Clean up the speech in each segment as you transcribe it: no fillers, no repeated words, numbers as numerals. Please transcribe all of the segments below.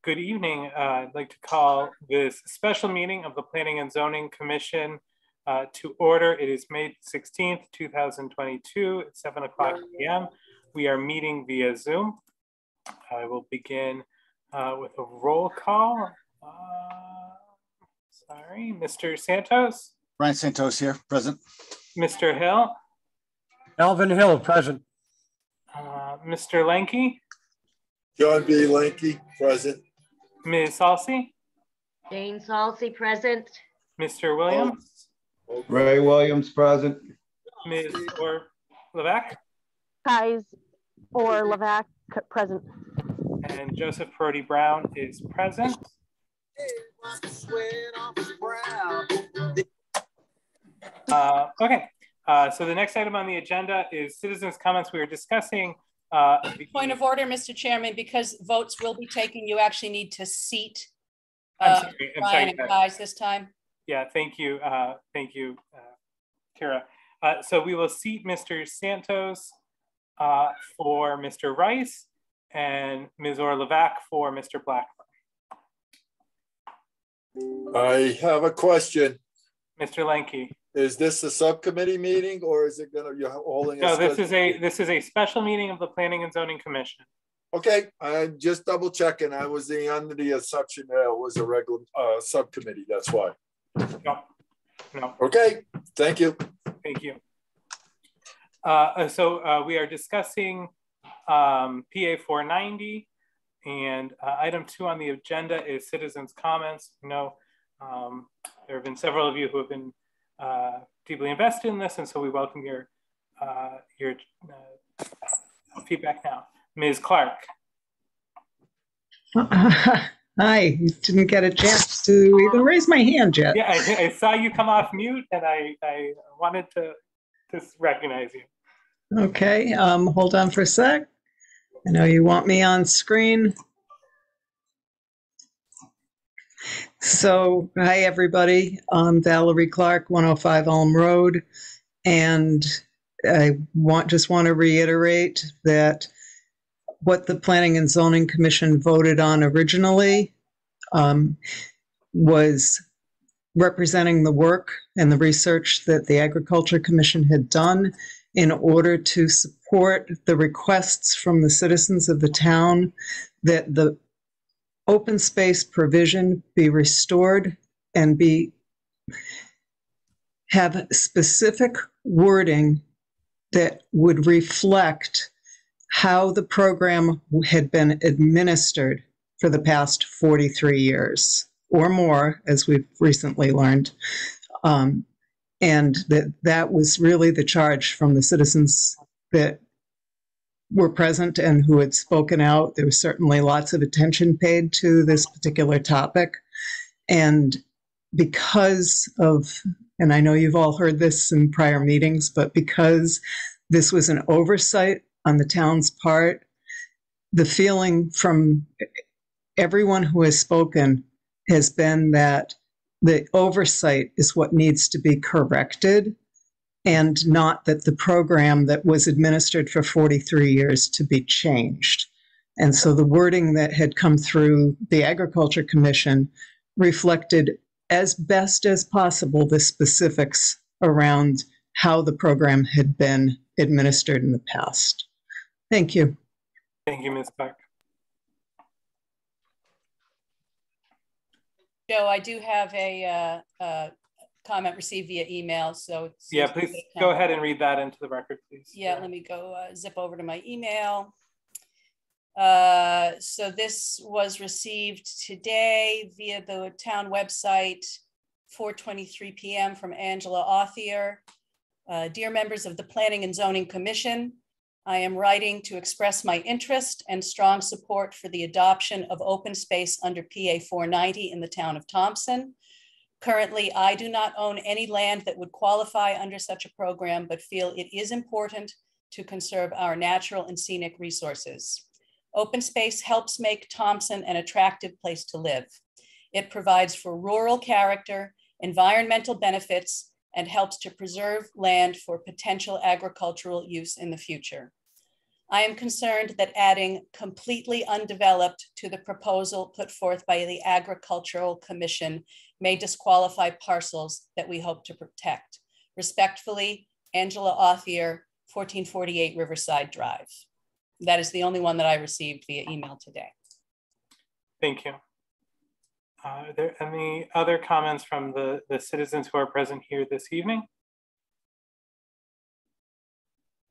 Good evening. I'd like to call this special meeting of the Planning and Zoning Commission to order. It is May 16th, 2022 at 7:00 p.m. We are meeting via Zoom. I will begin with a roll call. Sorry, Mr. Santos. Brian Santos here, present. Mr. Hill. Alvin Hill, present. Mr. Lenke. John B. Lenke, present. Ms. Salsi. Jane Salsi, present. Mr. Williams. Ray Williams, present. Ms. Levesque. Kais or Levac, present. And Joseph Perotti Brown is present. Okay, so the next item on the agenda is citizens' comments. We were discussing point of order, Mr. Chairman, because votes will be taken, you actually need to seat Brian and Kais this time. Yeah, thank you, Kira. So we will seat Mr. Santos for Mr. Rice and Ms. Orlevac for Mr. Blackburn. I have a question. Mr. Lenke. Is this a subcommittee meeting or is it you're holding? No, this is a special meeting of the Planning and Zoning Commission. Okay, I'm just double checking. I was under the assumption that it was a regular subcommittee. That's why. No. Okay, thank you. Thank you. So we are discussing PA 490, and item 2 on the agenda is citizens' comments. There have been several of you who have been deeply invested in this, and so we welcome your feedback now. Ms. Clark. Hi, didn't get a chance to even raise my hand yet. Yeah, I saw you come off mute, and I wanted to recognize you. Okay, hold on for a sec. I know you want me on screen. So, hi everybody, I'm Valerie Clark, 105 Elm Road, and I just want to reiterate that what the Planning and Zoning Commission voted on originally was representing the work and the research that the Agriculture Commission had done in order to support the requests from the citizens of the town that the open space provision be restored and have specific wording that would reflect how the program had been administered for the past 43 years or more, as we've recently learned. And that was really the charge from the citizens that were present and who had spoken out. There was certainly lots of attention paid to this particular topic. And because of, and I know you've all heard this in prior meetings, but because this was an oversight on the town's part, the feeling from everyone who has spoken has been that the oversight is what needs to be corrected, and not that the program that was administered for 43 years to be changed. And so the wording that had come through the Agriculture Commission reflected as best as possible the specifics around how the program had been administered in the past. Thank you. Thank you, Ms. Clark. Joe, I do have a comment received via email. So yeah, please go ahead and read that into the record, please. Yeah, let me go zip over to my email. So this was received today via the town website, 4:23 p.m. from Angela Authier. Dear members of the Planning and Zoning Commission, I am writing to express my interest and strong support for the adoption of open space under PA 490 in the town of Thompson. Currently, I do not own any land that would qualify under such a program, but feel it is important to conserve our natural and scenic resources. Open space helps make Thompson an attractive place to live. It provides for rural character, environmental benefits, and helps to preserve land for potential agricultural use in the future. I am concerned that adding completely undeveloped to the proposal put forth by the Agricultural Commission may disqualify parcels that we hope to protect. Respectfully, Angela Othier, 1448 Riverside Drive. That is the only one that I received via email today. Thank you. Are there any other comments from the citizens who are present here this evening?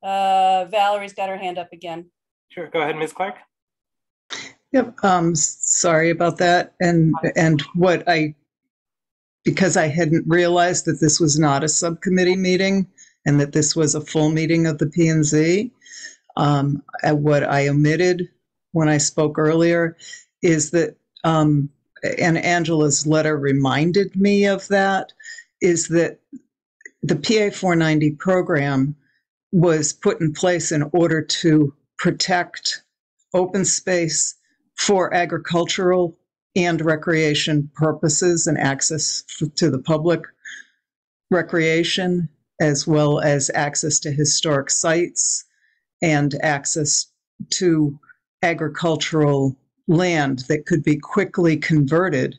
Valerie's got her hand up again. Sure, go ahead, Ms. Clark. Yep, sorry about that. And because I hadn't realized that this was not a subcommittee meeting and that this was a full meeting of the P&Z, what I omitted when I spoke earlier is that, and Angela's letter reminded me of that, is that the PA 490 program was put in place in order to protect open space for agricultural and recreation purposes and access to the public recreation, as well as access to historic sites and access to agricultural land that could be quickly converted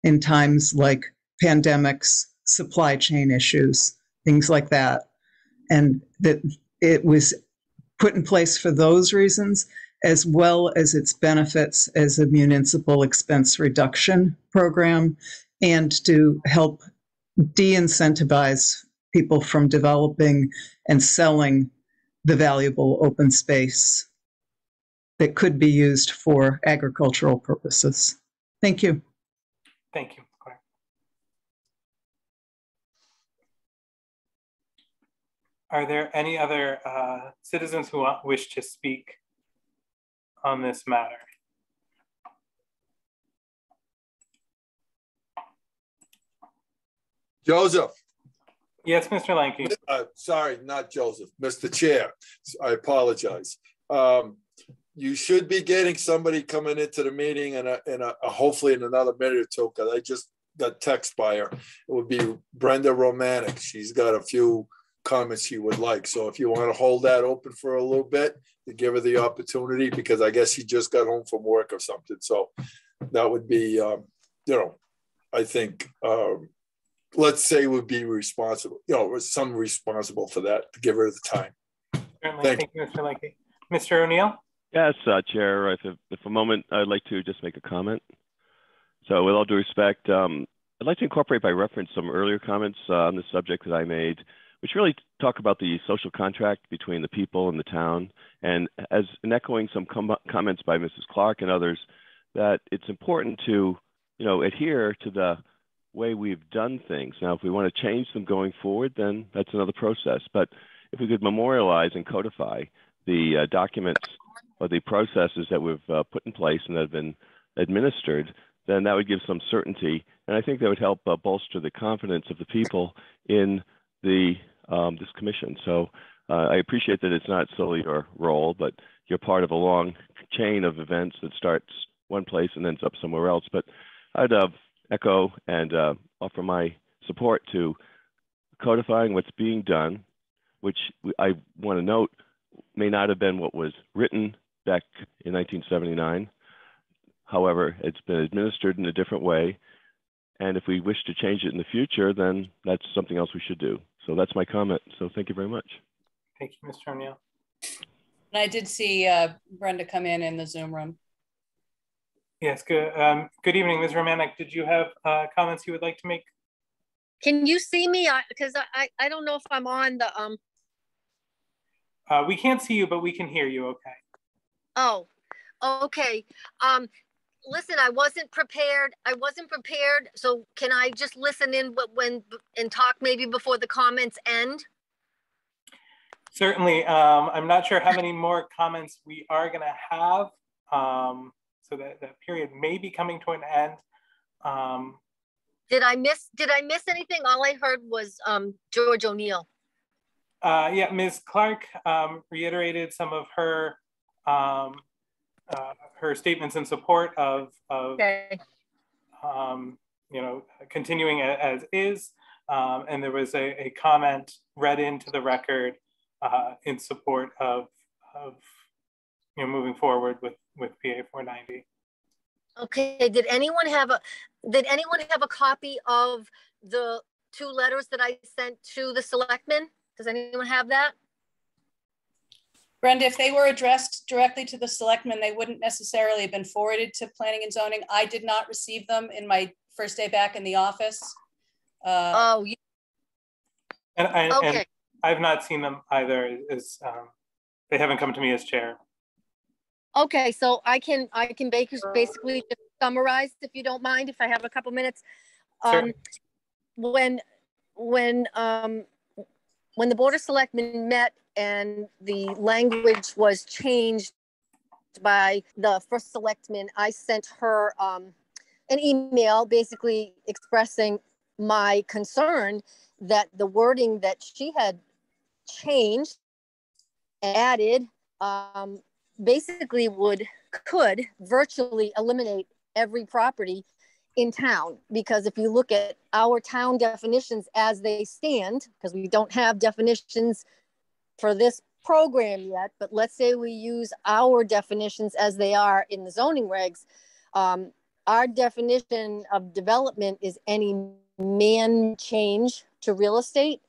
in times like pandemics, supply chain issues, things like that. And that it was put in place for those reasons, as well as its benefits as a municipal expense reduction program, and to help de-incentivize people from developing and selling the valuable open space that could be used for agricultural purposes. Thank you. Thank you. Claire. Are there any other citizens who wish to speak on this matter? Joseph. Yes, Mr. Lanky. Sorry, not Joseph, Mr. Chair. I apologize. You should be getting somebody coming into the meeting and hopefully in another minute or two, because I just got text by her. It would be Brenda Romanek. She's got a few comments she would like. So if you want to hold that open for a little bit to give her the opportunity, because I guess she just got home from work or something. So that would be, I think, let's say would be responsible, some responsible for that, to give her the time. Certainly. Thank you, Mr. Lanky. Mr. O'Neill? Yes, Chair, if a moment, I'd like to just make a comment. So with all due respect, I'd like to incorporate by reference some earlier comments on the subject that I made, which really talk about the social contract between the people and the town. And as in echoing some comments by Mrs. Clark and others, that it's important to, adhere to the way we've done things. Now, if we want to change them going forward, then that's another process. But if we could memorialize and codify the documents or the processes that we've put in place and that have been administered, then that would give some certainty. And I think that would help bolster the confidence of the people in the this commission. So I appreciate that it's not solely your role, but you're part of a long chain of events that starts one place and ends up somewhere else. But I'd echo and offer my support to codifying what's being done, which I want to note may not have been what was written back in 1979. However, it's been administered in a different way. And if we wish to change it in the future, then that's something else we should do. So that's my comment. So thank you very much. Thank you, Mr. O'Neill. And I did see Brenda come in the Zoom room. Yes, good. Good evening, Ms. Romanek. Did you have comments you would like to make? Can you see me? Because I don't know if I'm on the We can't see you, but we can hear you. Okay. Oh, okay. Listen, I wasn't prepared. So can I just listen in and talk maybe before the comments end? Certainly. I'm not sure how many more comments we are going to have. So that period may be coming to an end. Did I miss anything? All I heard was George O'Neill. Yeah, Ms. Clark reiterated some of her her statements in support of okay. Continuing as is, and there was a comment read into the record in support of moving forward with PA 490. Okay, did anyone have a copy of the 2 letters that I sent to the selectmen? Does anyone have that? Brenda, if they were addressed directly to the selectmen, they wouldn't necessarily have been forwarded to planning and zoning. I did not receive them in my first day back in the office. Okay. And I've not seen them either. They haven't come to me as chair. Okay, so I can basically just summarize, if you don't mind, if I have a couple minutes. When the Board of Selectmen met and the language was changed by the first selectman, I sent her an email basically expressing my concern that the wording that she had changed and added basically could virtually eliminate every property in town. Because if you look at our town definitions as they stand, because we don't have definitions for this program yet, but let's say we use our definitions as they are in the zoning regs. Our definition of development is any man change to real estate.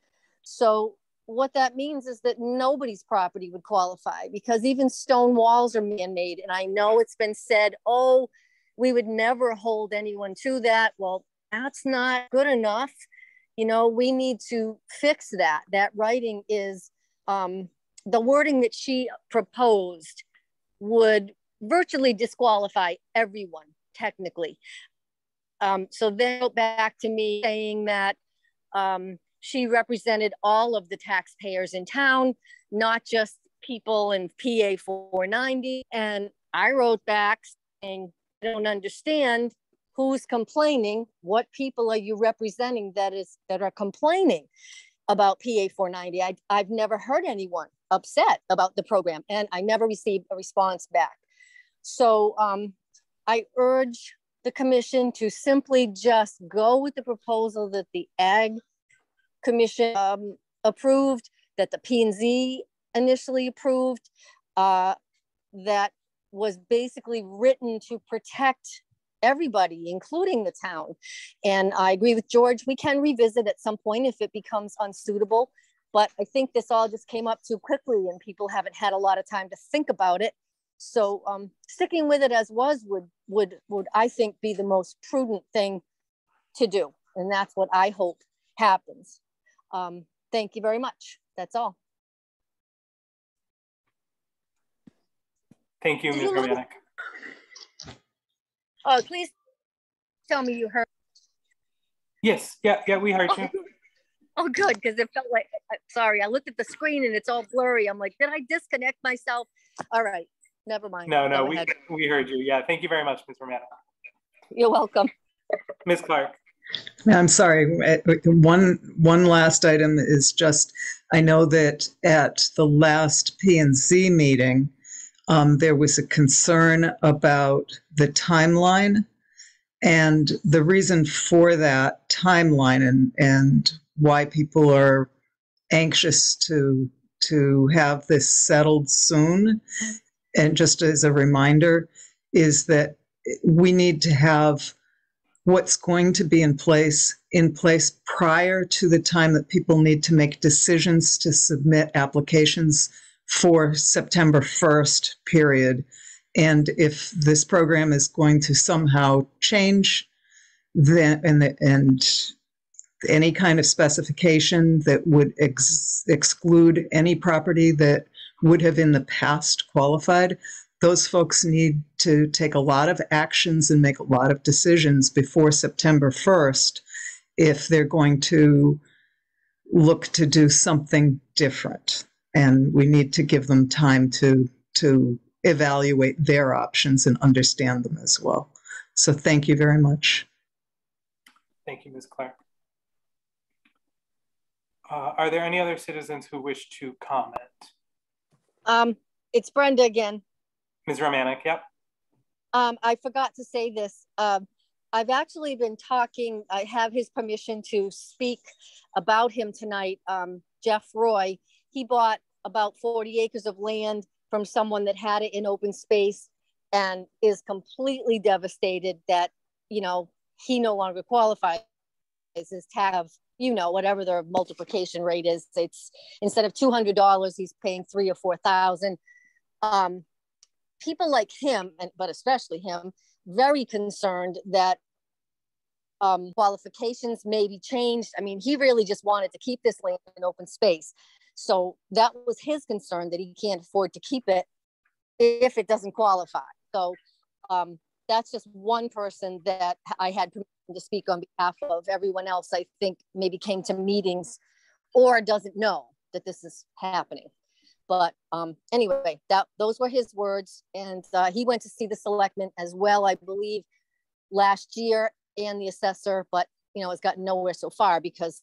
So what that means is that nobody's property would qualify, because even stone walls are man-made. And I know it's been said, oh, we would never hold anyone to that. Well, that's not good enough. We need to fix that. That writing is, the wording that she proposed would virtually disqualify everyone, technically. So then go back to me saying that she represented all of the taxpayers in town, not just people in PA 490. And I wrote back saying, I don't understand who's complaining. What people are you representing that are complaining about PA 490? I've never heard anyone upset about the program, and I never received a response back. So I urge the commission to simply just go with the proposal that the Ag Commission approved, that the P&Z initially approved, that was basically written to protect everybody, including the town. And I agree with George, we can revisit at some point if it becomes unsuitable, but I think this all just came up too quickly and people haven't had a lot of time to think about it. So sticking with it as was would I think be the most prudent thing to do. And that's what I hope happens. Thank you very much. That's all. Thank you, Ms. Romanek. Oh, please tell me you heard. Yes, yeah, we heard you. Oh, good, because it felt like, sorry, I looked at the screen and it's all blurry. I'm like, did I disconnect myself? All right, never mind. No, we heard you. Yeah, thank you very much, Ms. Romanek. You're welcome. Ms. Clark. I'm sorry. One last item is just, I know that at the last P&Z meeting, there was a concern about the timeline, and the reason for that timeline and why people are anxious to have this settled soon. And just as a reminder, is that we need to have what's going to be in place prior to the time that people need to make decisions to submit applications for September 1st period. And if this program is going to somehow change, then and any kind of specification that would exclude any property that would have in the past qualified, those folks need to take a lot of actions and make a lot of decisions before September 1st if they're going to look to do something different. And we need to give them time to evaluate their options and understand them as well. So thank you very much. Thank you, Ms. Clark. Are there any other citizens who wish to comment? It's Brenda again. Ms. Romanek, yep. I forgot to say this. I've actually been talking, I have his permission to speak about him tonight. Jeff Roy, he bought about 40 acres of land from someone that had it in open space and is completely devastated that, you know, he no longer qualifies. His tax of, you know, whatever their multiplication rate is, it's instead of $200, he's paying $3,000 or $4,000. People like him, but especially him, very concerned that qualifications may be changed. I mean, he really just wanted to keep this land in open space. So that was his concern, that he can't afford to keep it if it doesn't qualify. So that's just one person that I had permission to speak on behalf of. Everyone else, I think, maybe came to meetings or doesn't know that this is happening. But anyway, those were his words. And he went to see the selectmen as well, I believe, last year, and the assessor, but, you know, it's gotten nowhere so far because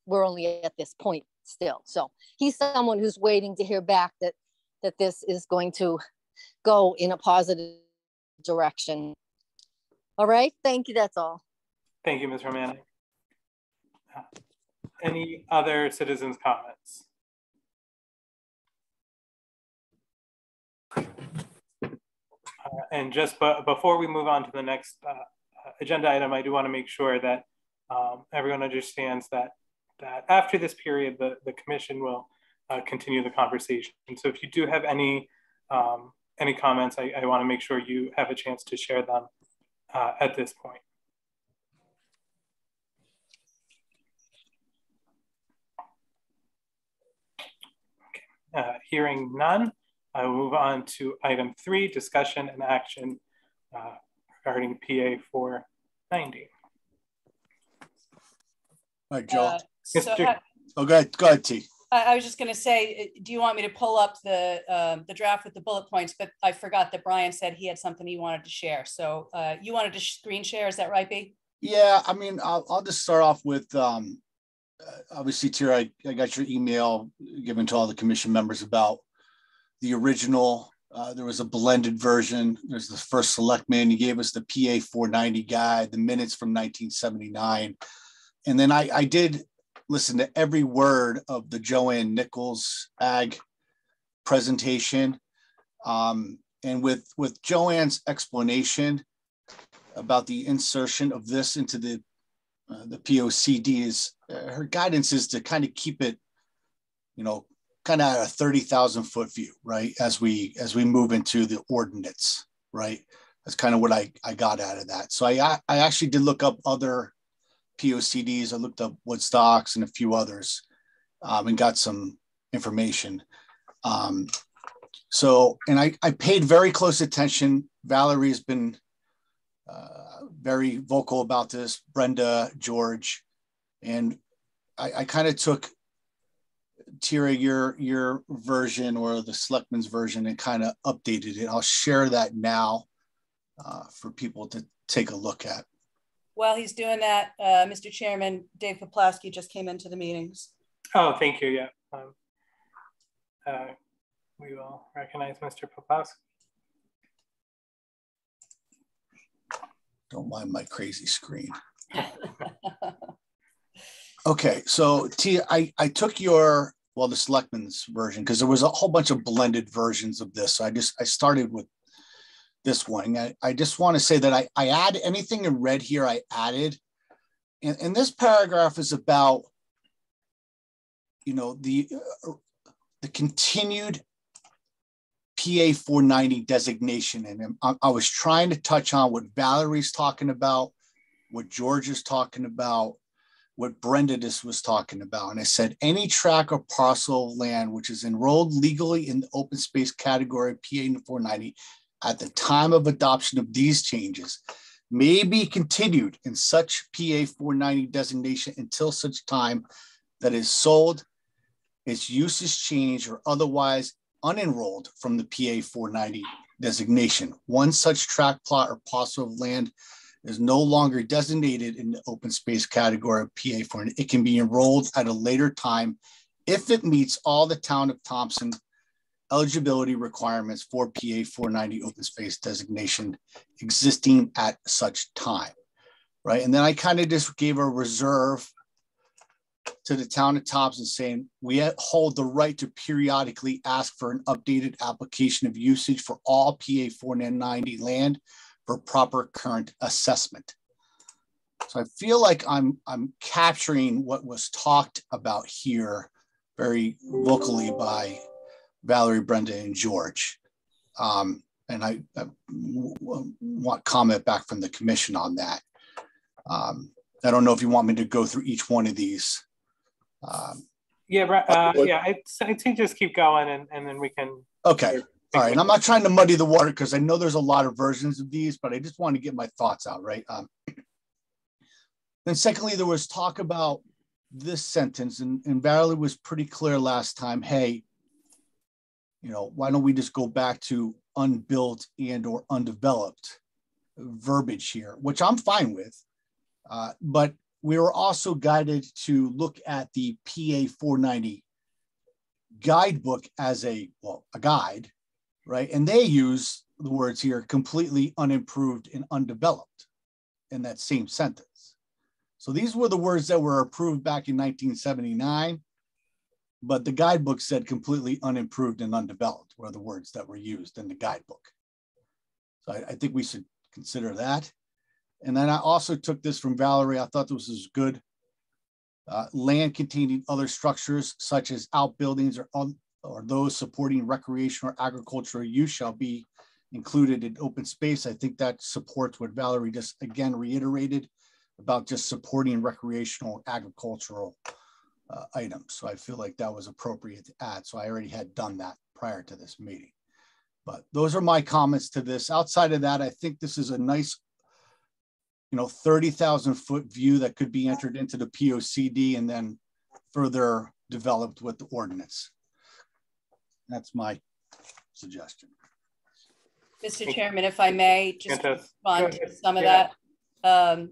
we're only at this point still. So he's someone who's waiting to hear back that this is going to go in a positive direction. All right, thank you, that's all. Thank you, Ms. Romanek. Any other citizens' comments? And just before we move on to the next agenda item, I do want to make sure that everyone understands that after this period, the commission will continue the conversation. And so if you do have any comments, I want to make sure you have a chance to share them at this point. Okay. Hearing none, I will move on to item 3, discussion and action regarding PA 490. All right, Joe. Go ahead, T. I was just going to say, do you want me to pull up the draft with the bullet points? But I forgot that Brian said he had something he wanted to share. So you wanted to screen share, is that right, B? Yeah, I mean, I'll just start off with, obviously, Tira, I got your email given to all the commission members about the original. There was a blended version. There's the first selectman. He gave us the PA 490 guide, the minutes from 1979. And then I did listen to every word of the Joanne Nichols ag presentation. And with Joanne's explanation about the insertion of this into the POCDs, her guidance is to kind of keep it, you know, kind of a 30,000 foot view, right? As we move into the ordinance, right? That's kind of what I got out of that. So I actually did look up other POCDs. I looked up Woodstocks and a few others and got some information. So, and I paid very close attention. Valerie has been very vocal about this, Brenda, George, and I kind of took, Tira, your version or the selectman's version and kind of updated it. I'll share that now for people to take a look at. While he's doing that, Mr. Chairman, Dave Poplawski just came into the meetings. Oh, thank you. Yeah. We will recognize Mr. Poplawski. Don't mind my crazy screen. Okay, so T, I took the selectman's version because there was a whole bunch of blended versions of this. So I started with this one. I just want to say that I add anything in red here, I added. And this paragraph is about, you know, the continued PA 490 designation. And I was trying to touch on what Valerie's talking about, what George is talking about, what Brenda was talking about. And I said, any tract or parcel of land which is enrolled legally in the open space category PA 490 at the time of adoption of these changes may be continued in such PA 490 designation until such time that is sold, its use is changed, or otherwise unenrolled from the PA 490 designation. One such tract, plot, or parcel of land is no longer designated in the open space category of PA 490. It can be enrolled at a later time if it meets all the town of Thompson eligibility requirements for PA 490 open space designation existing at such time, right? And then I kind of just gave a reserve to the town of Thompson saying, we hold the right to periodically ask for an updated application of usage for all PA 490 land for proper current assessment. So I feel like I'm capturing what was talked about here very vocally by Valerie, Brenda, and George. And I want comment back from the commission on that. I don't know if you want me to go through each one of these. I'd say just keep going and then we can. Okay. All right. And I'm not trying to muddy the water because I know there's a lot of versions of these, but I just want to get my thoughts out, right? Then secondly, there was talk about this sentence, and Valerie was pretty clear last time, hey, why don't we just go back to unbuilt and or undeveloped verbiage here, which I'm fine with. But we were also guided to look at the PA 490 guidebook as a guide, right? And they use the words here, completely unimproved and undeveloped in that same sentence. So these were the words that were approved back in 1979, but the guidebook said completely unimproved and undeveloped were the words that were used in the guidebook. So I think we should consider that. And then I also took this from Valerie. I thought this was good. Land containing other structures such as outbuildings or those supporting recreational or agricultural use shall be included in open space. I think that supports what Valerie just again reiterated about just supporting recreational agricultural items. So I feel like that was appropriate to add. So I already had done that prior to this meeting. But those are my comments to this. Outside of that, I think this is a nice 30,000 foot view that could be entered into the POCD and then further developed with the ordinance. That's my suggestion. Mr. Chairman, if I may just respond to some of that. Brian,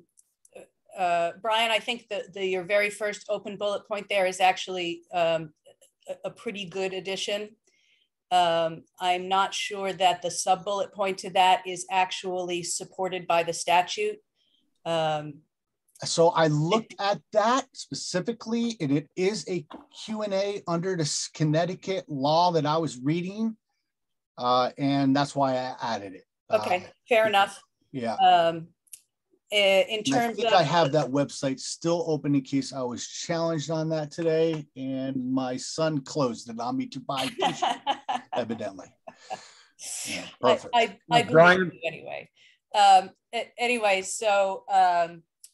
I think your very first open bullet point there is actually a pretty good addition. I'm not sure that the sub bullet point to that is actually supported by the statute. So I looked at that specifically, and it is a Q&A under the Connecticut law that I was reading, and that's why I added it. Okay, fair enough. Yeah. In terms of, I have that website still open in case I was challenged on that today, and my son closed it on me to buy tissue, evidently. Yeah, perfect. I believe you anyway. Anyway, so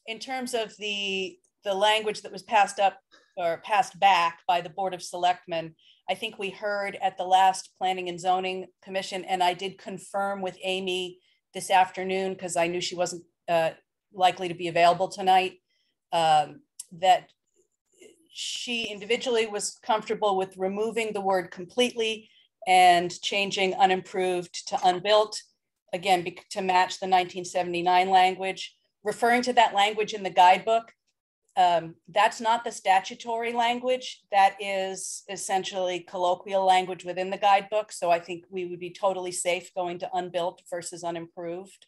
in terms of the language that was passed up or passed back by the Board of Selectmen, I think we heard at the last Planning and Zoning Commission, and I did confirm with Amy this afternoon because I knew she wasn't likely to be available tonight, that she individually was comfortable with removing the word completely and changing unimproved to unbuilt, again, to match the 1979 language. Referring to that language in the guidebook, that's not the statutory language. That is essentially colloquial language within the guidebook. So I think we would be totally safe going to unbuilt versus unimproved.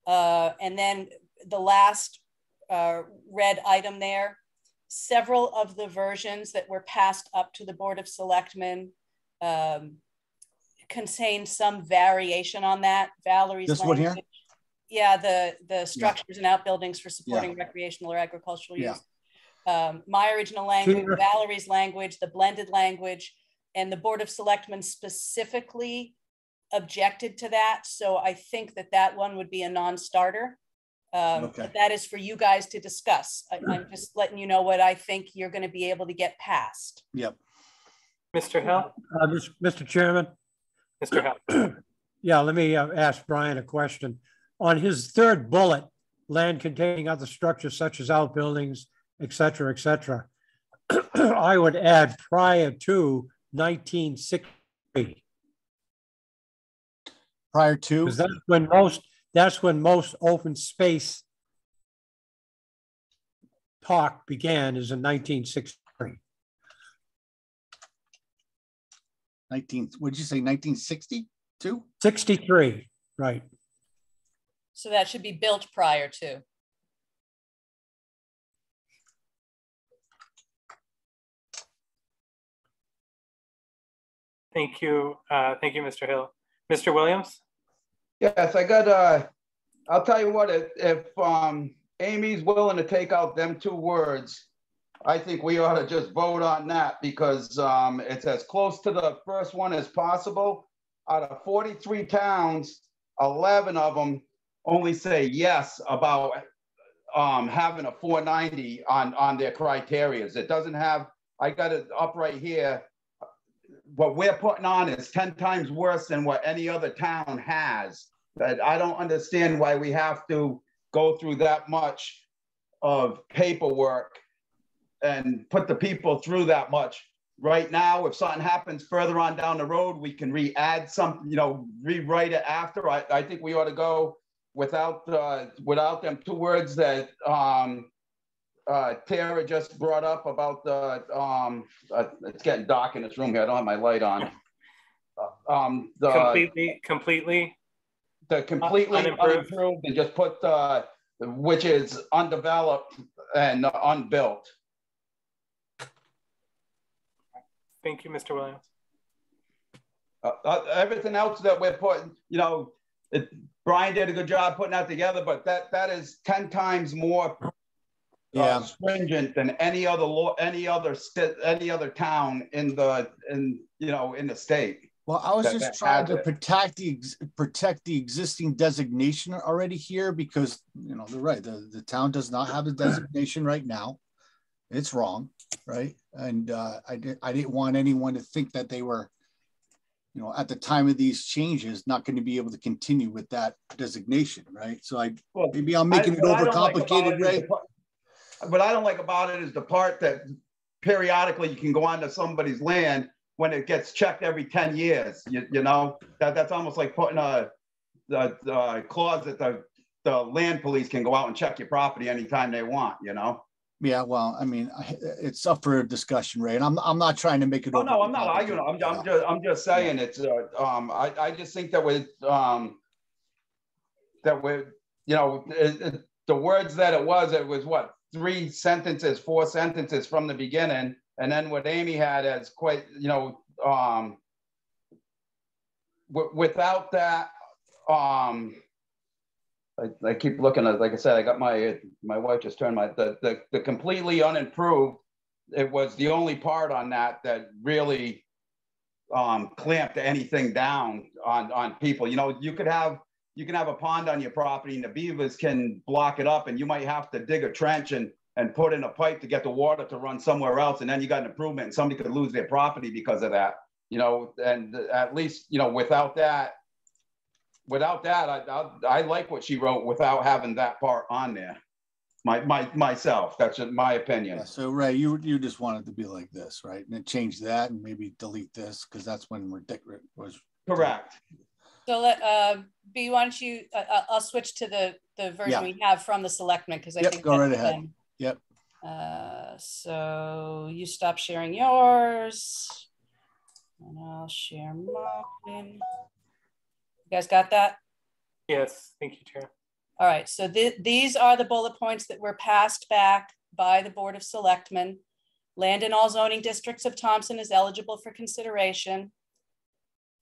And then the last red item there, several of the versions that were passed up to the Board of Selectmen contain some variation on that. Valerie's this one here? Yeah, the structures and outbuildings for supporting recreational or agricultural use. My original language, Valerie's language, the blended language, and the Board of Selectmen specifically objected to that. So I think that one would be a non-starter. But that is for you guys to discuss. I'm just letting you know what I think you're going to be able to get past. Yep. Mr. Hill? Mr. Chairman? Mr. Hill? Yeah, let me ask Brian a question. On his third bullet, land containing other structures such as outbuildings, et cetera, I would add prior to 1960. Prior to? Because that's when most open space talk began, is in 1963. What did you say, 1962? 63, right. So that should be built prior to. Thank you. Thank you, Mr. Hill. Mr. Williams? Yes, I'll tell you what, if Amy's willing to take out them 2 words, I think we ought to just vote on that because it's as close to the first one as possible. Out of 43 towns, 11 of them only say yes about having a 490 on their criteria. It doesn't have, I got it up right here. What we're putting on is 10 times worse than what any other town has. But I don't understand why we have to go through that much of paperwork and put the people through that much. Right now, if something happens further on down the road, we can re-add something, you know, rewrite it after. I think we ought to go without them 2 words that Tara just brought up about the, it's getting dark in this room here. I don't have my light on. Completely unimproved, and just put which is undeveloped and unbuilt. Thank you, Mr. Williams. Everything else that we're putting, you know, Brian did a good job putting that together, but that is 10 times more stringent than any other town in the state. Well, I was just trying to protect the existing designation already here because, you know, they're right. The town does not have a designation right now. It's wrong, right? And I didn't want anyone to think that they were, you know, at the time of these changes, not going to be able to continue with that designation, right? So maybe I'm making it overcomplicated, right? What I don't like about it is the part that periodically you can go onto somebody's land when it gets checked every 10 years, you know, that's almost like putting a clause that the land police can go out and check your property anytime they want, you know? Yeah, well, I mean, it's up for discussion, right? And I'm not trying to make it. Oh no, I'm not arguing. I'm just saying it's. I just think that with you know, the words that it was what 4 sentences from the beginning. And then what Amy had as quite, you know, without that, I keep looking at, like I said, I got my wife just turned the completely unimproved. It was the only part on that really clamped anything down on people. You know, you can have a pond on your property and the beavers can block it up and you might have to dig a trench and put in a pipe to get the water to run somewhere else. And then you got an improvement and somebody could lose their property because of that, you know, and at least, you know, without that, I like what she wrote without having that part on there. Myself, that's just my opinion. Yeah, so Ray, you just wanted to be like this, right? And then change that and maybe delete this because that's when ridiculous was correct. So B, why don't you, I'll switch to the version we have from the selectmen because I think go right ahead. Yep. So you stop sharing yours and I'll share mine. You guys got that? Yes, thank you, Chair. All right, so these are the bullet points that were passed back by the Board of Selectmen. Land in all zoning districts of Thompson is eligible for consideration.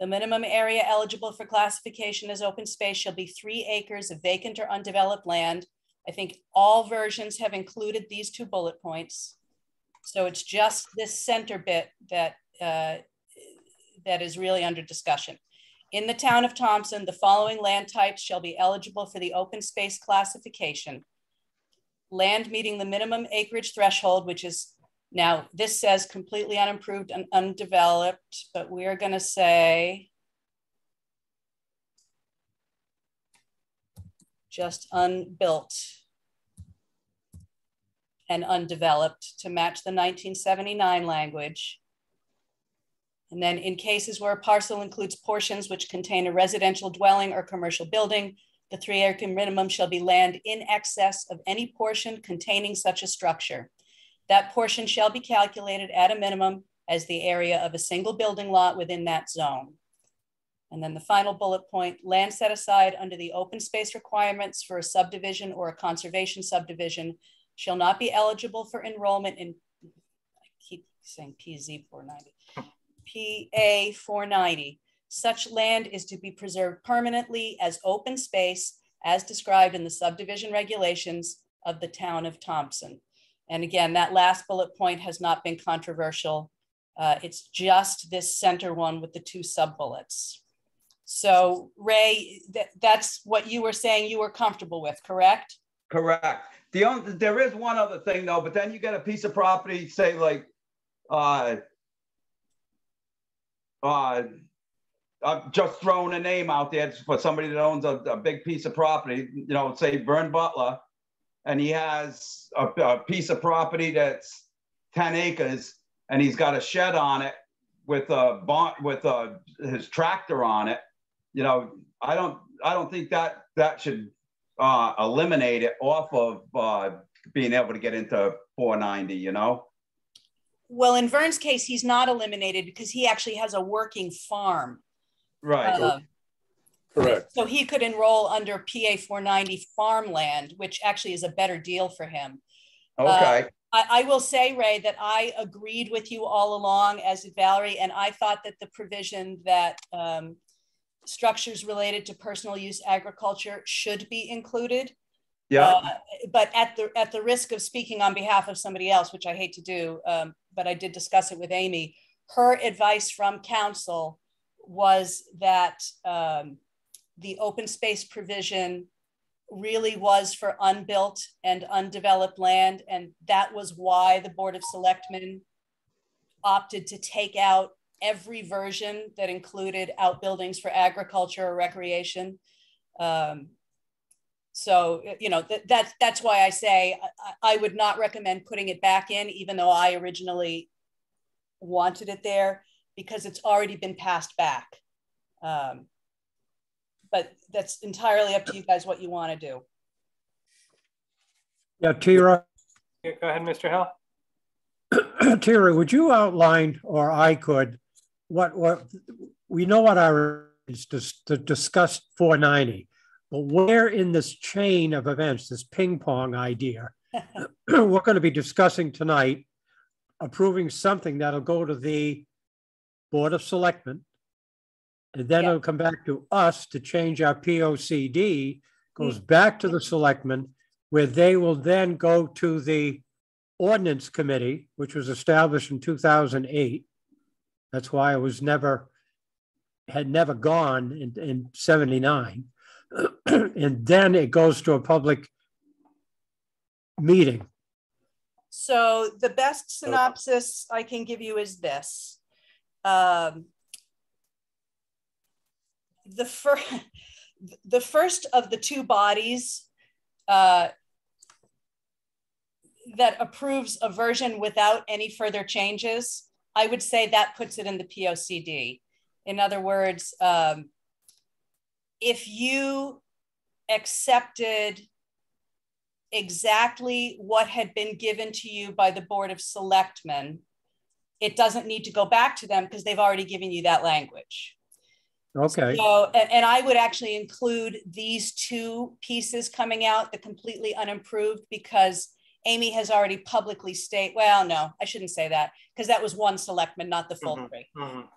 The minimum area eligible for classification as open space shall be 3 acres of vacant or undeveloped land. I think all versions have included these 2 bullet points. So it's just this center bit that is really under discussion. In the town of Thompson, the following land types shall be eligible for the open space classification. Land meeting the minimum acreage threshold, which is now, this says completely unimproved and undeveloped, but we're gonna say just unbuilt and undeveloped to match the 1979 language. And then in cases where a parcel includes portions which contain a residential dwelling or commercial building, the 3-acre minimum shall be land in excess of any portion containing such a structure. That portion shall be calculated at a minimum as the area of a single building lot within that zone. And then the final bullet point, land set aside under the open space requirements for a subdivision or a conservation subdivision shall not be eligible for enrollment in, I keep saying PZ 490, PA 490. Such land is to be preserved permanently as open space as described in the subdivision regulations of the town of Thompson. And again, that last bullet point has not been controversial. It's just this center one with the 2 sub-bullets. So Ray, that's what you were saying you were comfortable with, correct? Correct. There is one other thing though, but then you get a piece of property, say like, I'm just throwing a name out there for somebody that owns a big piece of property, you know, say Vern Butler, and he has a piece of property that's 10 acres, and he's got a shed on it with his tractor on it. You know, I don't think that should eliminate it off of being able to get into 490, you know? Well, in Vern's case, he's not eliminated because he actually has a working farm. Right. Correct. So he could enroll under PA 490 farmland, which actually is a better deal for him. Okay. I will say, Ray, that I agreed with you all along, as did Valerie, and I thought that the provision that structures related to personal use agriculture should be included. Yeah. But at the risk of speaking on behalf of somebody else, which I hate to do, but I did discuss it with Amy, her advice from council was that the open space provision really was for unbuilt and undeveloped land. And that was why the Board of Selectmen opted to take out every version that included outbuildings for agriculture or recreation. So, you know, that's why I say I would not recommend putting it back in, even though I originally wanted it there, because it's already been passed back. But that's entirely up to you guys what you want to do. Yeah, Tira. Yeah, go ahead, Mr. Hill. Tira, would you outline, or I could, what we know what our is to discuss 490, but where in this chain of events, this ping pong idea, we're going to be discussing tonight, approving something that'll go to the Board of Selectmen, and then it'll come back to us to change our POCD, goes back to the selectmen, where they will then go to the ordinance committee, which was established in 2008. That's why it was had never gone in 79. And then it goes to a public meeting. So the best synopsis I can give you is this. The first of the 2 bodies that approves a version without any further changes, I would say that puts it in the POCD. In other words, if you accepted exactly what had been given to you by the Board of Selectmen, it doesn't need to go back to them because they've already given you that language. Okay. So, and I would actually include these 2 pieces coming out, the completely unimproved, because Amy has already publicly stated, well, no, I shouldn't say that, because that was 1 selectman, not the full 3.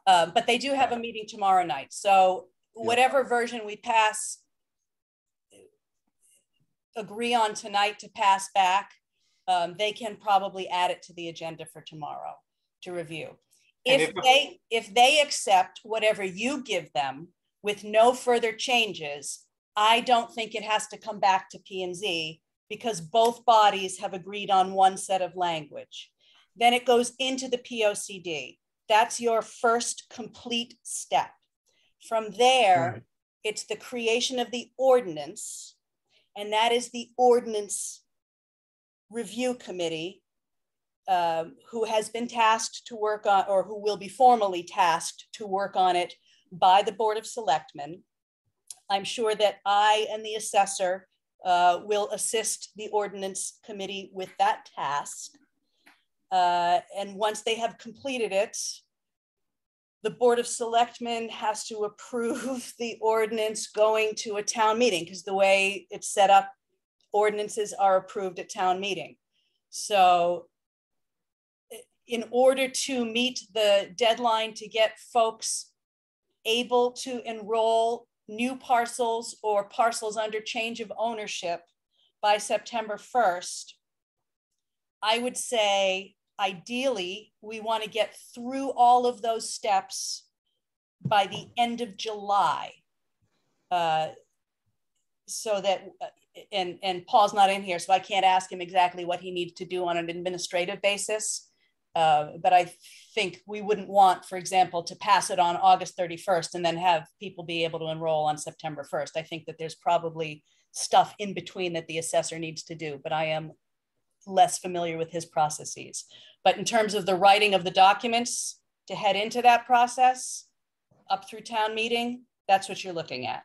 But they do have a meeting tomorrow night. So whatever version we agree on tonight to pass back, they can probably add it to the agenda for tomorrow to review. If they accept whatever you give them with no further changes, I don't think it has to come back to P&Z, because both bodies have agreed on 1 set of language. Then it goes into the POCD. That's your first complete step. From there, it's the creation of the ordinance, and that is the ordinance review committee, who has been tasked to work on, or who will be formally tasked to work on it by the Board of Selectmen. I'm sure that I and the assessor will assist the ordinance committee with that task. And once they have completed it, the Board of Selectmen has to approve the ordinance going to a town meeting, because the way it's set up, ordinances are approved at town meeting. So in order to meet the deadline to get folks able to enroll new parcels or parcels under change of ownership by September 1st, I would say ideally we want to get through all of those steps by the end of July. So that, and Paul's not in here, so I can't ask him exactly what he needs to do on an administrative basis. But I think we wouldn't want, for example, to pass it on August 31st and then have people be able to enroll on September 1st. I think that there's probably stuff in between that the assessor needs to do, but I am less familiar with his processes. But in terms of the writing of the documents to head into that process up through town meeting, that's what you're looking at.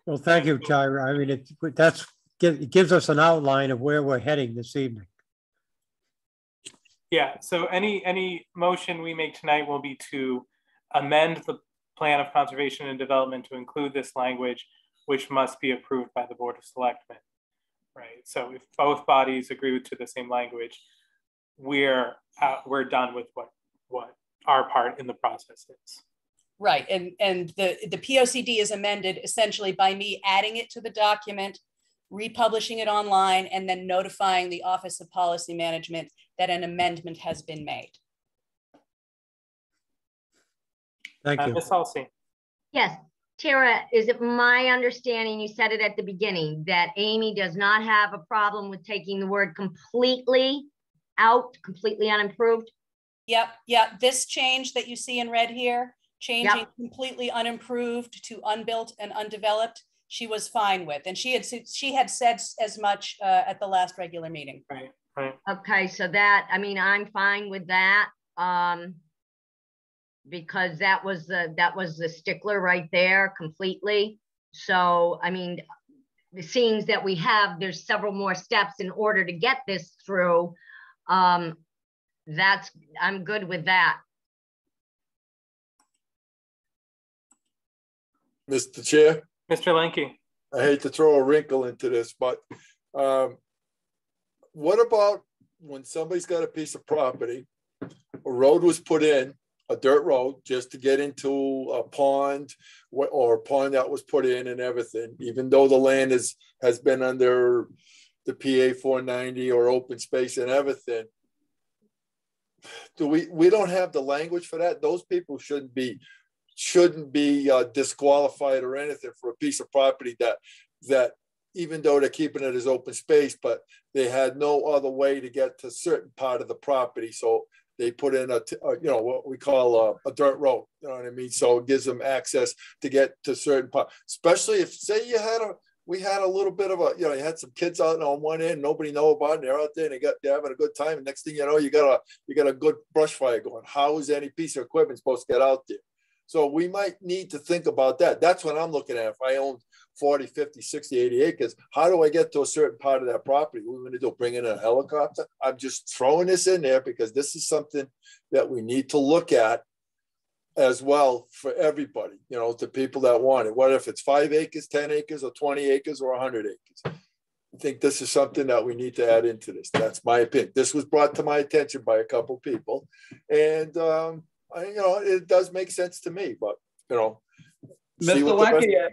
Well, thank you, Tyra. I mean, it gives us an outline of where we're heading this evening. Yeah, so any motion we make tonight will be to amend the plan of conservation and development to include this language, which must be approved by the Board of Selectmen, right? So if both bodies agree to the same language, we're done with what our part in the process is. Right, and the POCD is amended essentially by me adding it to the document, republishing it online, and then notifying the Office of Policy Management that an amendment has been made. Thank you. Ms. Halsey. Yes, Tara, is it my understanding, you said it at the beginning, that Amy does not have a problem with taking the word completely out, completely unimproved? Yep, this change that you see in red here, changing completely unimproved to unbuilt and undeveloped, she was fine with, and she had said as much at the last regular meeting. Right. Okay, so that, I mean, I'm fine with that, because that was the stickler right there completely. So, I mean, it seems that there's several more steps in order to get this through. I'm good with that. Mr. Chair. Mr. Lenke. I hate to throw a wrinkle into this, but what about when somebody's got a piece of property, a road was put in, a dirt road, just to get into a pond or a pond that was put in and everything, even though the land has been under the PA 490 or open space and everything. We don't have the language for that. Those people shouldn't be disqualified or anything for a piece of property that even though they're keeping it as open space, but they had no other way to get to a certain part of the property. So they put in what we call a dirt road, you know what I mean? So it gives them access to get to certain part, especially if, say, we had a little bit of you had some kids out on one end, nobody know about it, and they're out there and they're having a good time. And next thing you know, you got a good brush fire going. How is any piece of equipment supposed to get out there? So we might need to think about that. That's what I'm looking at. If I own 40, 50, 60, 80 acres, how do I get to a certain part of that property? What are we going to do? Bring in a helicopter? I'm just throwing this in there because this is something that we need to look at as well for everybody, to people that want it. What if it's 5 acres, 10 acres, or 20 acres, or 100 acres? I think this is something that we need to add into this. That's my opinion. This was brought to my attention by a couple of people. And, it does make sense to me, but, Mr. Lenke.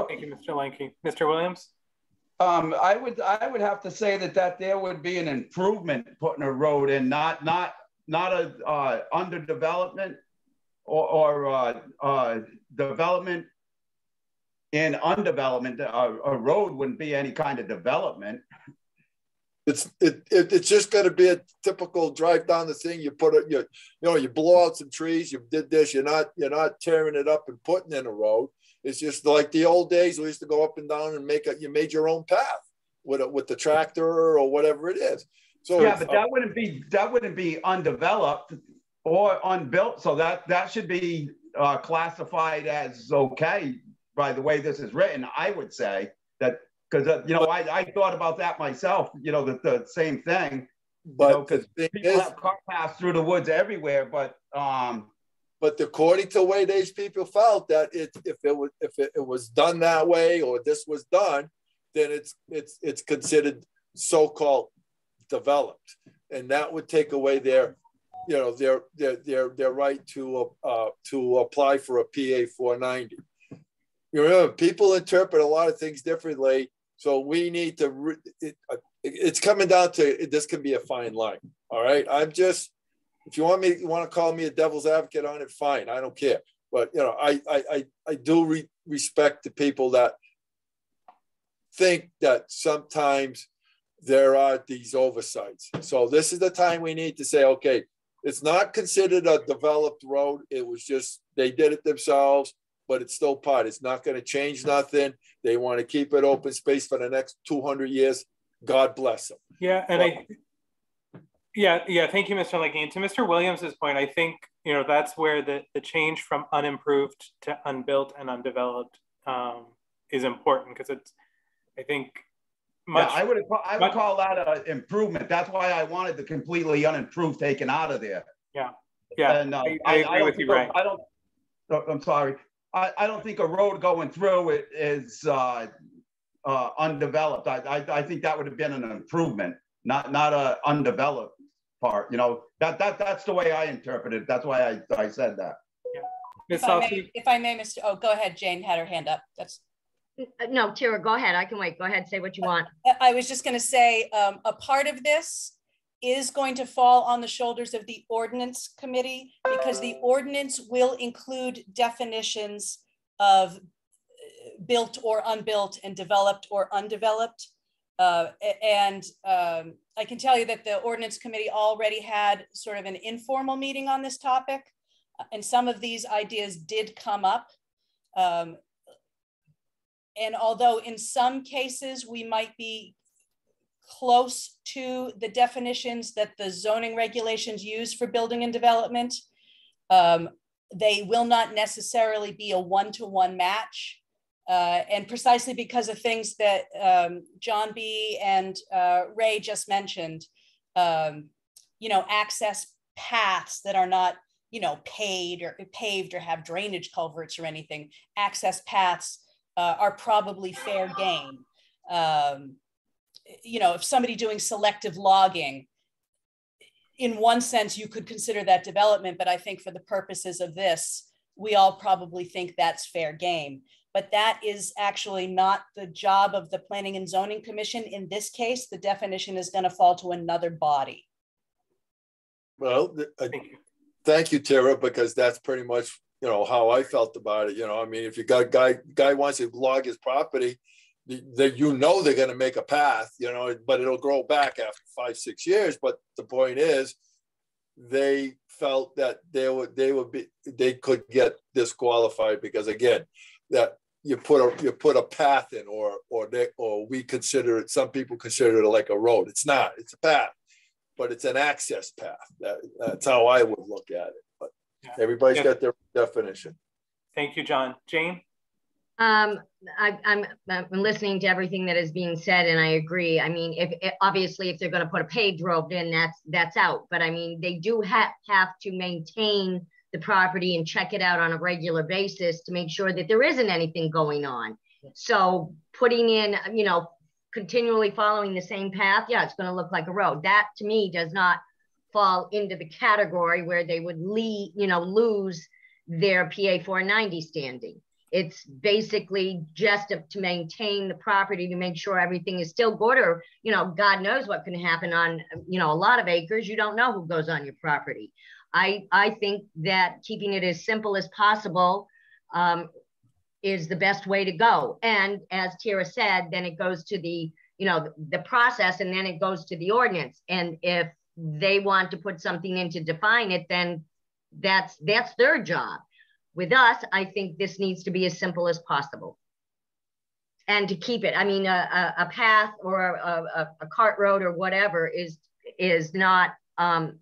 Thank you, Mr. Lenke. Mr. Williams? I would have to say that there would be an improvement putting a road in, not a underdevelopment or development in undevelopment. A road wouldn't be any kind of development. It's just going to be a typical drive down the thing. You put it, you blow out some trees. You did this. You're not tearing it up and putting in a road. It's just like the old days. We used to go up and down and you made your own path with the tractor or whatever it is. So yeah, but that wouldn't be undeveloped or unbuilt. So that should be classified as okay by the way this is written. I would say that. Because I thought about that myself. The same thing. But because people have car paths through the woods everywhere. But according to the way these people felt that if it was done that way or this was done, then it's considered so-called undeveloped, and that would take away their, you know, their right to apply for a PA 490. You know, people interpret a lot of things differently, so we need to. It's coming down to this can be a fine line. All right, I'm just, if you want to call me a devil's advocate on it, fine. I don't care. But you know, I do respect the people that think that sometimes there are these oversights. So this is the time we need to say, okay, it's not considered a developed road. It was just, they did it themselves, but it's still part. It's not going to change nothing. They want to keep it open space for the next 200 years. God bless them. Yeah, and yeah, thank you, Mr. Legine. To Mr. Williams's point, I think, you know, that's where the change from unimproved to unbuilt and undeveloped is important, because it's, I think, much. Yeah, I would call that an improvement. That's why I wanted the completely unimproved taken out of there. Yeah, yeah, and I agree with you, Ray. I'm sorry. I don't think a road going through it is undeveloped. I think that would have been an improvement, not a undeveloped part. You know, that's the way I interpret it. That's why I said that. Yeah. If I may, Mr. Oh, go ahead. Jane had her hand up. That's. No, Tara, go ahead. I can wait. Go ahead. Say what you want. I was just going to say a part of this is going to fall on the shoulders of the ordinance committee, because the ordinance will include definitions of built or unbuilt and developed or undeveloped. I can tell you that the ordinance committee already had sort of an informal meeting on this topic, and some of these ideas did come up. And although in some cases we might be close to the definitions that the zoning regulations use for building and development, they will not necessarily be a one-to-one match. And precisely because of things that John B. and Ray just mentioned, you know, access paths that are not, you know, paved or have drainage culverts or anything, access paths are probably fair game. You know, if somebody doing selective logging, in one sense, you could consider that development, but I think for the purposes of this, we all probably think that's fair game. But that is actually not the job of the Planning and Zoning Commission. In this case, the definition is going to fall to another body. Well, thank you, Tara, because that's pretty much, you know, how I felt about it. You know, I mean, if you got a guy wants to log his property, you know they're going to make a path, you know, but it'll grow back after 5-6 years. But the point is, they felt that they could get disqualified because, again, that you put a path in, or we consider it. Some people consider it like a road. It's not. It's a path, but it's an access path. That's how I would look at it. But everybody's got their definition. Thank you, John. Jane? I'm listening to everything that is being said, and I agree. I mean, obviously if they're going to put a paved road in, that's out. But I mean, they do have to maintain the property and check it out on a regular basis to make sure that there isn't anything going on. So putting in, you know, continually following the same path, yeah, it's going to look like a road. That to me does not fall into the category where they would lose their PA 490 standing. It's basically just to maintain the property, to make sure everything is still good, or, you know, God knows what can happen on, you know, a lot of acres. You don't know who goes on your property. I think that keeping it as simple as possible is the best way to go. And as Tara said, then it goes to the, you know, the process, and then it goes to the ordinance. And if they want to put something in to define it, then that's their job. With us, I think this needs to be as simple as possible. And to keep it, I mean, a path or a cart road or whatever is not,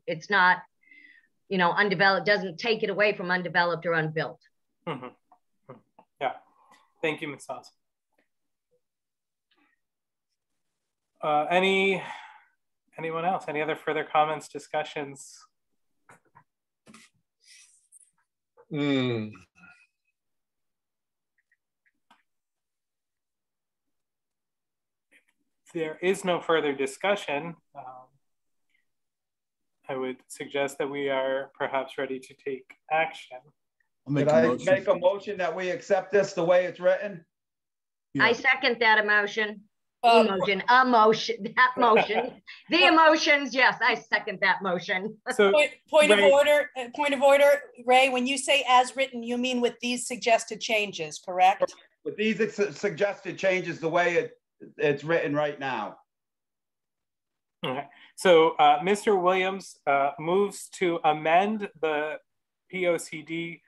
it's not, you know, undeveloped, doesn't take it away from undeveloped or unbuilt. Mm-hmm. Yeah, thank you, Ms. Haas. Anyone else? Any other further comments, discussions? There is no further discussion. I would suggest that we are perhaps ready to take action. Could I make a motion that we accept this the way it's written? I second that emotion. That motion. The emotions, yes, I second that motion. So point of order, Ray, when you say as written, you mean with these suggested changes, correct? With these suggested changes, the way it's written right now. Okay. So Mr. Williams moves to amend the POCD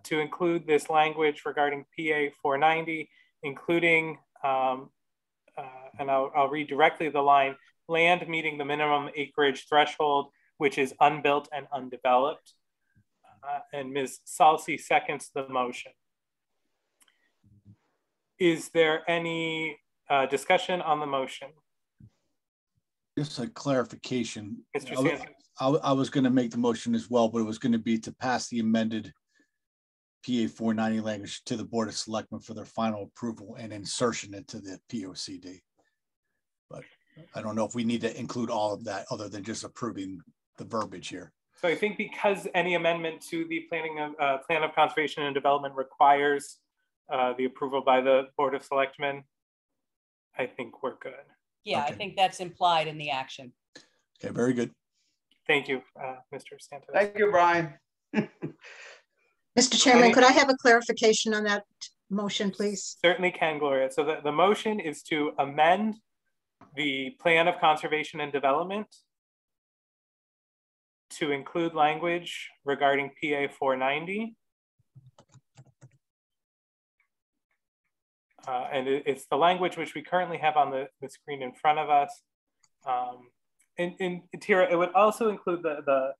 to include this language regarding PA 490, including, and I'll read directly the line, land meeting the minimum acreage threshold, which is unbuilt and undeveloped. And Ms. Salsi seconds the motion. Is there any discussion on the motion? Just a clarification. Mr. Santos. I was going to make the motion as well, but it was going to be to pass the amended PA 490 language to the Board of Selectmen for their final approval and insertion into the POCD. But I don't know if we need to include all of that other than just approving the verbiage here. So I think because any amendment to the plan of conservation and development requires the approval by the Board of Selectmen, I think we're good. Yeah, okay. I think that's implied in the action. Okay, very good. Thank you, Mr. Santos. Thank you, Brian. Mr. Chairman, could I have a clarification on that motion, please? Certainly can, Gloria. So the motion is to amend the plan of conservation and development to include language regarding PA 490. And it's the language which we currently have on the screen in front of us. And Tira, it would also include the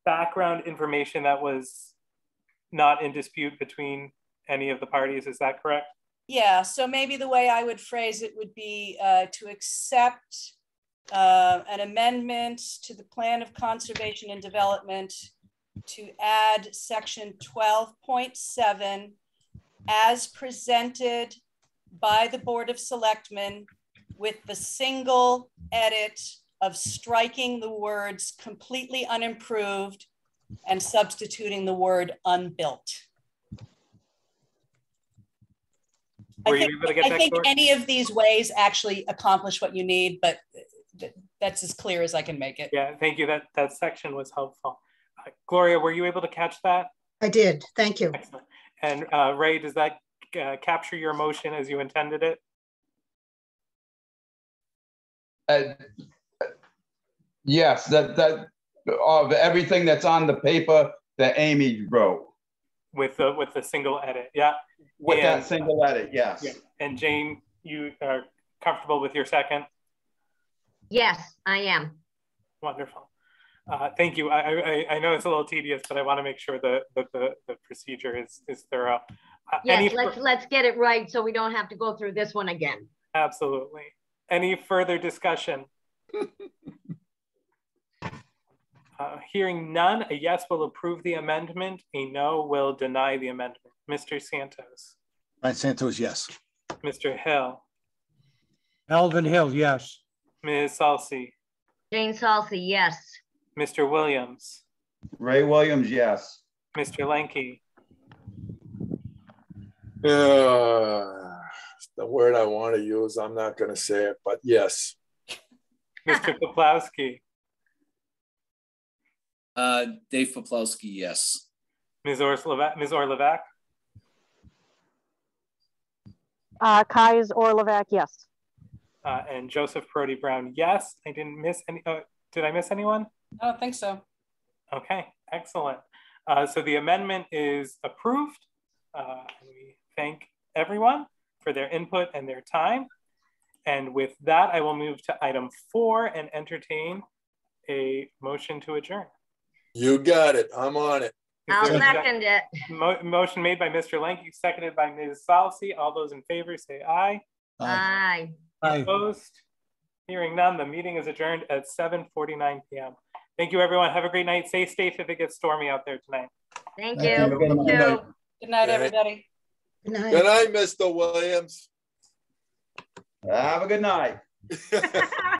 background information that was not in dispute between any of the parties. Is that correct? Yeah, so maybe the way I would phrase it would be to accept an amendment to the plan of conservation and development to add section 12.7 as presented by the Board of Selectmen with the single edit of striking the words completely unimproved and substituting the word unbuilt. I think any of these ways actually accomplish what you need, but that's as clear as I can make it. Yeah, thank you. That section was helpful. Gloria, were you able to catch that? I did, thank you. Excellent. And Ray, does that capture your motion as you intended it? Yes, that of everything that's on the paper that Amy wrote. With the single edit, yeah. With that single edit, yes. Yeah. And Jane, you are comfortable with your second? Yes, I am. Wonderful. Thank you. I know it's a little tedious, but I want to make sure that the procedure is thorough. Yes, let's get it right so we don't have to go through this one again. Absolutely. Any further discussion? Hearing none, a yes will approve the amendment, a no will deny the amendment. Mr. Santos. Brian Santos, yes. Mr. Hill. Alvin Hill, yes. Ms. Salsi. Jane Salsi, yes. Mr. Williams. Ray Williams, yes. Mr. Lenke. The word I want to use, I'm not going to say it, but yes. Mr. Poplawski. Dave Poplawski, yes. Ms. Orlevac. Kais Orlevac, yes. And Joseph Brody Brown, yes. I didn't miss any. Did I miss anyone? I don't think so. Okay, excellent. So the amendment is approved. We thank everyone for their input and their time. And with that, I will move to item 4 and entertain a motion to adjourn. You got it. I'm on it. I'll second it. Motion made by Mr. Lenke, seconded by Ms. Salsi. All those in favor say aye. Aye. Opposed? Hearing none, the meeting is adjourned at 7:49 p.m. Thank you, everyone. Have a great night. Stay safe if it gets stormy out there tonight. Thank you. Good night, everybody. Good night. Good night, Mr. Williams. Have a good night.